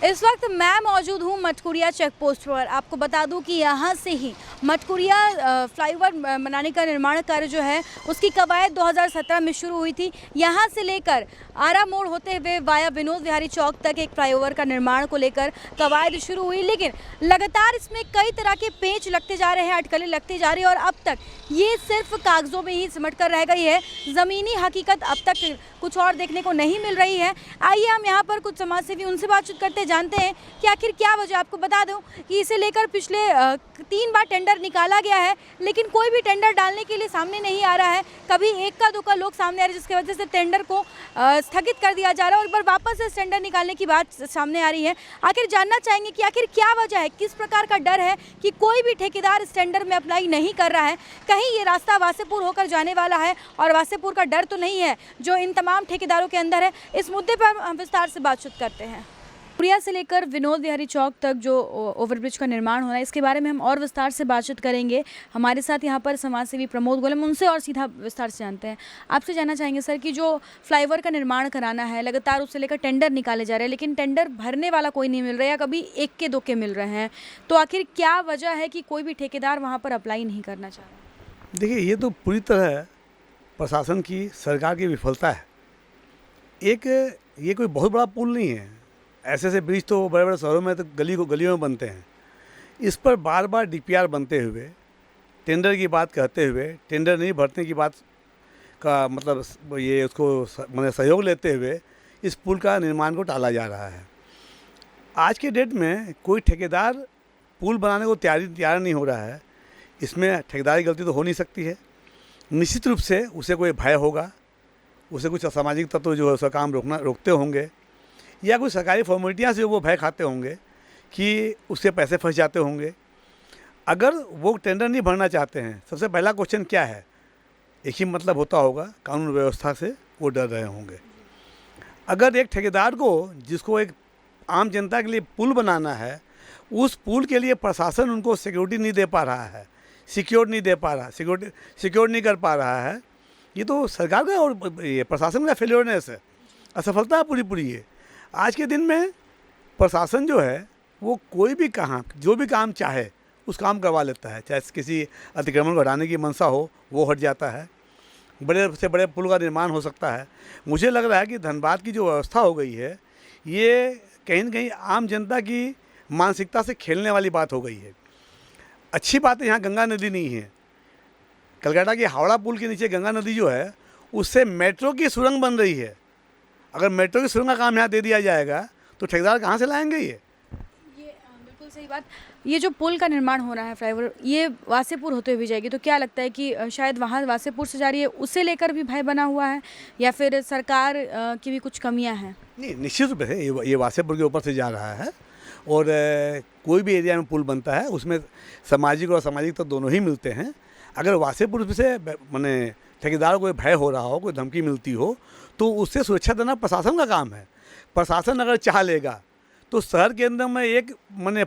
इस वक्त मैं मौजूद हूँ मटकुरिया चेक पोस्ट पर। आपको बता दूं कि यहाँ से ही मटकुरिया फ्लाईओवर बनाने का निर्माण कार्य जो है उसकी कवायद 2017 में शुरू हुई थी। यहाँ से लेकर आरा मोड़ होते हुए वाया विनोद विहारी चौक तक एक फ्लाईओवर का निर्माण को लेकर कवायद शुरू हुई, लेकिन लगातार इसमें कई तरह के पेंच लगते जा रहे हैं, अटकलें लगती जा रही है और अब तक ये सिर्फ कागजों में ही सिमट कर रह गई है। ज़मीनी हकीकत अब तक कुछ और देखने को नहीं मिल रही है। आइए हम यहाँ पर कुछ समाजसेवी उनसे बातचीत करते जानते हैं कि आखिर क्या वजह। आपको बता दूं कि इसे लेकर पिछले 3 बार टेंडर निकाला गया है, लेकिन कोई भी टेंडर डालने के लिए सामने नहीं आ रहा है। कभी एक का दो का लोग सामने आ रहे हैं, जिसकी वजह से टेंडर को स्थगित कर दिया जा रहा है और एक बार वापस से टेंडर निकालने की बात सामने आ रही है। आखिर जानना चाहेंगे कि आखिर क्या वजह है, किस प्रकार का डर है कि कोई भी ठेकेदार इस टेंडर में अप्लाई नहीं कर रहा है। कहीं ये रास्ता वासेपुर होकर जाने वाला है और वासेपुर का डर तो नहीं है जो इन तमाम ठेकेदारों के अंदर है। इस मुद्दे पर हम विस्तार से बातचीत करते हैं। पुरिया से लेकर विनोद विहारी चौक तक जो ओवरब्रिज का निर्माण हो रहा है, इसके बारे में हम और विस्तार से बातचीत करेंगे। हमारे साथ यहाँ पर समाजसेवी प्रमोद गोलम, उनसे और सीधा विस्तार से जानते हैं। आपसे जानना चाहेंगे सर कि जो फ्लाईओवर का निर्माण कराना है, लगातार उससे लेकर टेंडर निकाले जा रहे हैं, लेकिन टेंडर भरने वाला कोई नहीं मिल रहा है या कभी एक के दो के मिल रहे हैं, तो आखिर क्या वजह है कि कोई भी ठेकेदार वहाँ पर अप्लाई नहीं करना चाह रहा? देखिए, ये तो पूरी तरह प्रशासन की, सरकार की विफलता है। ये कोई बहुत बड़ा पुल नहीं है। ऐसे ब्रिज तो बड़े बड़े शहरों में तो गलियों में बनते हैं। इस पर बार बार डीपीआर बनते हुए, टेंडर की बात कहते हुए, टेंडर नहीं भरने की बात का मतलब ये उसको मतलब सहयोग लेते हुए इस पुल का निर्माण को टाला जा रहा है। आज के डेट में कोई ठेकेदार पुल बनाने को तैयार नहीं हो रहा है। इसमें ठेकेदार की गलती तो हो नहीं सकती है। निश्चित रूप से उसे कोई भय होगा, उसे कुछ असामाजिक तत्व जो है उसका काम रोकते होंगे, या कुछ सरकारी फॉर्मेलिटियाँ से वो भय खाते होंगे कि उससे पैसे फंस जाते होंगे। अगर वो टेंडर नहीं भरना चाहते हैं, सबसे पहला क्वेश्चन क्या है, एक ही मतलब होता होगा, कानून व्यवस्था से वो डर रहे होंगे। अगर एक ठेकेदार को, जिसको एक आम जनता के लिए पुल बनाना है, उस पुल के लिए प्रशासन उनको सिक्योरिटी नहीं दे पा रहा है, सिक्योर नहीं कर पा रहा है, ये तो सरकार का और ये प्रशासन का फेलियरनेस है, असफलता पूरी है। आज के दिन में प्रशासन जो है वो कोई भी जो भी काम चाहे उस काम करवा लेता है। चाहे किसी अतिक्रमण को हटाने की मंशा हो, वो हट जाता है। बड़े से बड़े पुल का निर्माण हो सकता है। मुझे लग रहा है कि धनबाद की जो व्यवस्था हो गई है, ये कहीं न कहीं आम जनता की मानसिकता से खेलने वाली बात हो गई है। अच्छी बात है, यहाँ गंगा नदी नहीं है। कलकत्ता की हावड़ा पुल के नीचे गंगा नदी जो है, उससे मेट्रो की सुरंग बन रही है। अगर मेट्रो की सुरंग का काम यहाँ दे दिया जाएगा तो ठेकेदार कहाँ से लाएंगे ये बिल्कुल सही बात। ये जो पुल का निर्माण हो रहा है फ्लाईओवर, ये वासेपुर होते हुए भी जाएगी, तो क्या लगता है कि शायद वहाँ वासेपुर से जा रही है, उसे लेकर भी भय बना हुआ है या फिर सरकार की भी कुछ कमियाँ हैं? नहीं, निश्चित रूप से ये वासेपुर के ऊपर से जा रहा है। और कोई भी एरिया में पुल बनता है उसमें सामाजिक और असामाजिक तो दोनों ही मिलते हैं। अगर वासेपुर से मैंने ठेकेदार को भय हो रहा हो, कोई धमकी मिलती हो, तो उससे सुरक्षा देना प्रशासन का काम है। प्रशासन अगर चाह लेगा तो शहर के अंदर में एक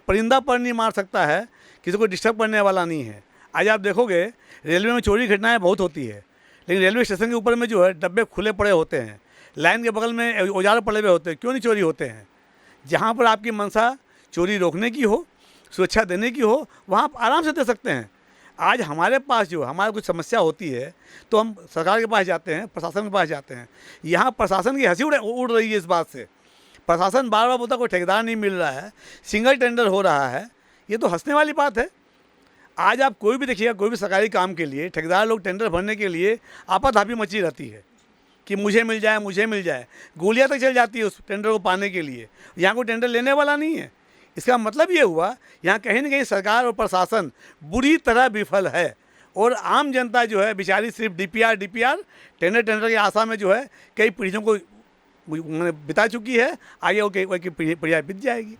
परिंदा पर नहीं मार सकता है, किसी को डिस्टर्ब करने वाला नहीं है। आज आप देखोगे रेलवे में चोरी घटनाएं बहुत होती है, लेकिन रेलवे स्टेशन के ऊपर में जो है डब्बे खुले पड़े होते हैं, लाइन के बगल में औजार पड़े हुए होते हैं। क्यों नहीं चोरी होते हैं? जहाँ पर आपकी मंशा चोरी रोकने की हो, सुरक्षा देने की हो, वहाँ आप आराम से दे सकते हैं। आज हमारे पास जो हमारे कुछ समस्या होती है तो हम सरकार के पास जाते हैं, प्रशासन के पास जाते हैं। यहाँ प्रशासन की हंसी उड़ रही है इस बात से। प्रशासन बार बार बोलता कोई ठेकेदार नहीं मिल रहा है, सिंगल टेंडर हो रहा है। ये तो हंसने वाली बात है। आज आप कोई भी देखिएगा, कोई भी सरकारी काम के लिए ठेकेदार लोग टेंडर भरने के लिए आपाधापी मची रहती है कि मुझे मिल जाए। गोलियाँ तक चल जाती है उस टेंडर को पाने के लिए। यहाँ कोई टेंडर लेने वाला नहीं है। इसका मतलब ये हुआ, यहाँ कहीं न कहीं सरकार और प्रशासन बुरी तरह विफल है और आम जनता जो है बेचारी सिर्फ डीपीआर टेंडर की आशा में जो है कई पीढ़ियों को बिता चुकी है। आगे वो पीढ़ियाँ बीत जाएगी।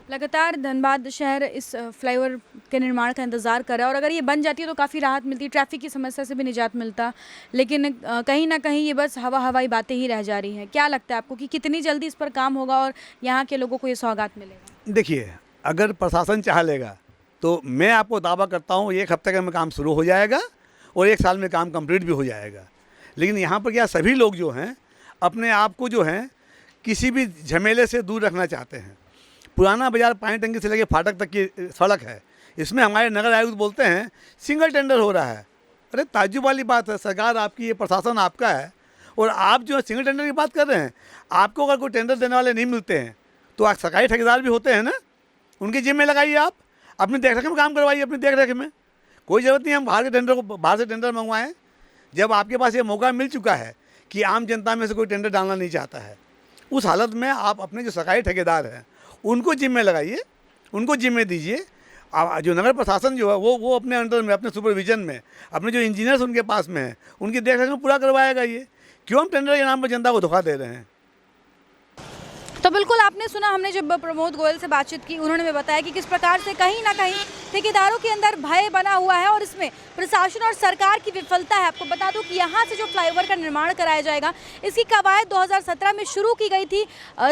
लगातार धनबाद शहर इस फ्लाईओवर के निर्माण का इंतज़ार कर रहा है और अगर ये बन जाती है तो काफ़ी राहत मिलती, ट्रैफिक की समस्या से भी निजात मिलता, लेकिन कहीं ना कहीं ये बस हवाई बातें ही रह जा रही हैं। क्या लगता है आपको कि कितनी जल्दी इस पर काम होगा और यहाँ के लोगों को ये सौगात मिलेगा? देखिए, अगर प्रशासन चाह लेगा तो मैं आपको दावा करता हूँ 1 हफ्ते में काम शुरू हो जाएगा और 1 साल में काम कंप्लीट भी हो जाएगा। लेकिन यहाँ पर क्या सभी लोग जो हैं अपने आप को जो हैं किसी भी झमेले से दूर रखना चाहते हैं। पुराना बाजार पानी टंकी से लेकर फाटक तक की सड़क है, इसमें हमारे नगर आयुक्त बोलते हैं सिंगल टेंडर हो रहा है। अरे ताज्जुब वाली बात है, सरकार आपकी, ये प्रशासन आपका है और आप जो है सिंगल टेंडर की बात कर रहे हैं। आपको अगर कोई टेंडर देने वाले नहीं मिलते हैं तो आप सरकारी ठेकेदार भी होते हैं ना, उनकी जिम्मे लगाइए, आप अपनी देख रेख में काम करवाइए, अपनी देख रेख में। कोई ज़रूरत नहीं हम बाहर से टेंडर मंगवाएं, जब आपके पास ये मौका मिल चुका है कि आम जनता में से कोई टेंडर डालना नहीं चाहता है। उस हालत में आप अपने जो सरकारी ठेकेदार हैं उनको जिम्मे लगाइए, उनको जिम्मे दीजिए। जो नगर प्रशासन जो है वो अपने अंडर में, अपने सुपरविजन में, अपने जो इंजीनियर्स उनके पास में हैं उनकी देख रेख में पूरा करवाएगा। ये क्यों हम टेंडर के नाम पर जनता को धोखा दे रहे हैं? तो बिल्कुल आपने सुना, हमने जब प्रमोद गोयल से बातचीत की, उन्होंने भी बताया कि किस प्रकार से कहीं ना कहीं ठेकेदारों के अंदर भय बना हुआ है और इसमें प्रशासन और सरकार की विफलता है। आपको बता दूं कि यहाँ से जो फ्लाईओवर का निर्माण कराया जाएगा, इसकी कवायद 2017 में शुरू की गई थी।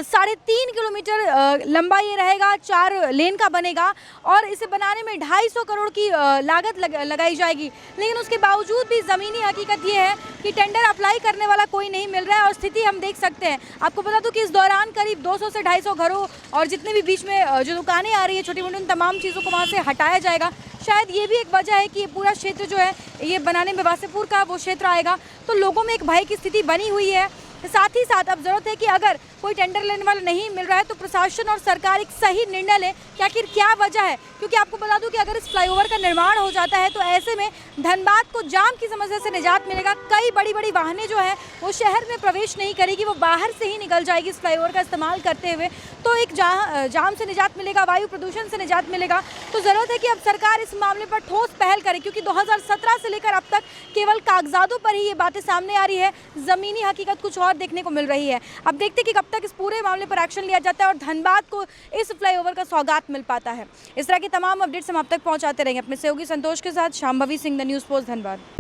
3.5 किलोमीटर लंबा ये रहेगा, 4 लेन का बनेगा और इसे बनाने में 250 करोड़ की लागत लगाई जाएगी। लेकिन उसके बावजूद भी ज़मीनी हकीकत ये है कि टेंडर अप्लाई करने वाला कोई नहीं मिल रहा है और स्थिति हम देख सकते हैं। आपको बता दूं कि इस दौरान करीब 200 से 250 घरों और जितने भी बीच में जो दुकानें आ रही है छोटी मोटी, उन तमाम चीज़ों को वहाँ से हटाया जाएगा। शायद ये भी एक वजह है कि ये पूरा क्षेत्र जो है ये बनाने में वासेपुर का वो क्षेत्र आएगा, तो लोगों में एक भय की स्थिति बनी हुई है। साथ ही साथ अब जरूरत है कि अगर कोई टेंडर लेने वाला नहीं मिल रहा है तो प्रशासन और सरकार एक सही निर्णय ले कि आखिर क्या वजह है। क्योंकि आपको बता दूं कि अगर इस फ्लाईओवर का निर्माण हो जाता है तो ऐसे में धनबाद को जाम की समस्या से निजात मिलेगा। कई बड़ी बड़ी वाहनें जो है वो शहर में प्रवेश नहीं करेगी, वो बाहर से ही निकल जाएगी इस फ्लाईओवर का इस्तेमाल करते हुए। तो एक जाम से निजात मिलेगा, वायु प्रदूषण से निजात मिलेगा। तो ज़रूरत है कि अब सरकार इस मामले पर ठोस पहल करे, क्योंकि 2017 से लेकर अब तक केवल कागजातों पर ही ये बातें सामने आ रही है, ज़मीनी हकीकत कुछ और देखने को मिल रही है। अब देखते कि कब तक इस पूरे मामले पर एक्शन लिया जाता है और धनबाद को इस फ्लाईओवर का सौगात मिल पाता है। इस तरह की तमाम अपडेट्स हम आप तक पहुंचाते रहेंगे। अपने सहयोगी संतोष के साथ Shambhavi Singh, the news post, Dhanbad.